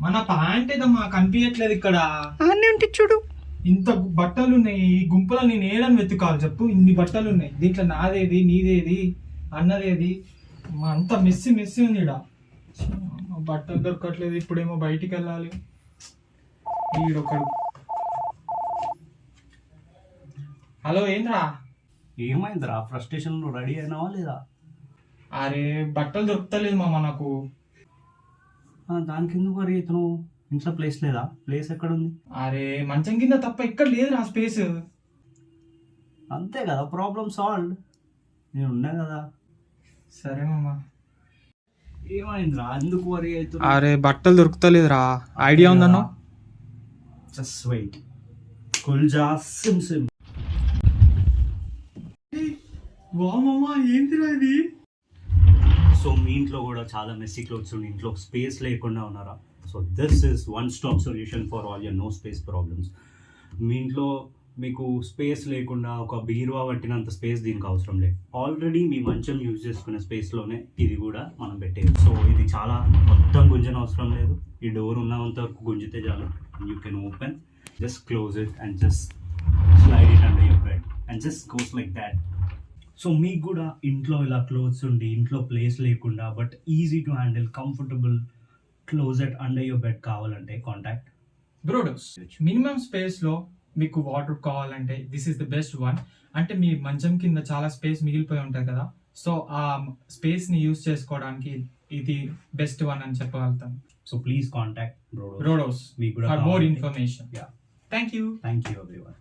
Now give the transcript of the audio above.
మన ప్యాంట్ ఏదో మాకు కనిపించట్లేదు ఇక్కడ. అన్నీ ఉంటే చూడు. ఇంత బట్టలు ఉన్నాయి ఈ గుంపులో, నేను ఏడని వెతుకాలి చెప్పు? ఇన్ని బట్టలు ఉన్నాయి దీంట్లో, నాదేది నీదేది అన్నదేది, అంత మెస్సి మెస్సి ఉంది ఇక్కడ. బట్టలు దొరకట్లేదు. ఇప్పుడేమో బయటికి వెళ్ళాలి. ఈడొకడు. హలో, ఏంద్రా? ఏమైందిరా? ఫ్రస్ట్రేషన్ లో రెడీ అయినావా లేదా? అరే బట్టలు దొరుకుతలేదు మామ నాకు. దానికి ఎందుకు మరి ఇతను ఇంట్లో ప్లేస్ లేదా? ప్లేస్ ఎక్కడ ఉంది? అరే మంచం కింద తప్ప ఇక్కడ లేదు నా స్పేస్. అంతే కదా, ప్రాబ్లం సాల్వ్. నేను ఉన్నా కదా. సరే మామ. ఏమైందిరా? ఎందుకు వరీ అవుతున్నా? అరే బట్టలు దొరుకుతలేదురా. ఐడియా ఉందన్నా? Just wait. కుల్జా సిమ్ సిమ్. వా మామ, ఏంటిరా ఇది? సో మీ ఇంట్లో కూడా చాలా మెస్సీ క్లోత్స్ ఉండి ఇంట్లో స్పేస్ లేకుండా ఉన్నారా? So this is one stop solution for all your no space problems. మీ ఇంట్లో మీకు స్పేస్ లేకుండా ఒక బీరువా పట్టినంత స్పేస్ దీనికి అవసరం లేదు. ఆల్రెడీ మీ మంచం యూజ్ చేసుకునే స్పేస్లోనే ఇది కూడా మనం పెట్టేది. సో ఇది చాలా మొత్తం గుంజన అవసరం లేదు. ఈ డోర్ ఉన్నంత వరకు గుంజితే చాలు. You can open, just close it and just slide it under your bed and just goes like that. So మీకు కూడా ఇంట్లో ఇలా క్లోత్స్ ఉండి ఇంట్లో ప్లేస్ లేకుండా but easy to handle comfortable closet under your bed కావాలంటే కాంటాక్ట్ బ్రోడోస్. మినిమం స్పేస్ లో మీకు వాటర్ కావాలంటే this is the best one. అంటే మీ మంచం కింద చాలా స్పేస్ మిగిలిపోయి ఉంటుంది కదా, సో ఆ స్పేస్ ని యూజ్ చేసుకోవడానికి ఇది బెస్ట్ వన్ అని చెప్పగలుగుతాను. సో ప్లీజ్ కాంటాక్ట్ బ్రోడోస్ మీకు కూడా for more information. Yeah. Thank you. Thank you everyone.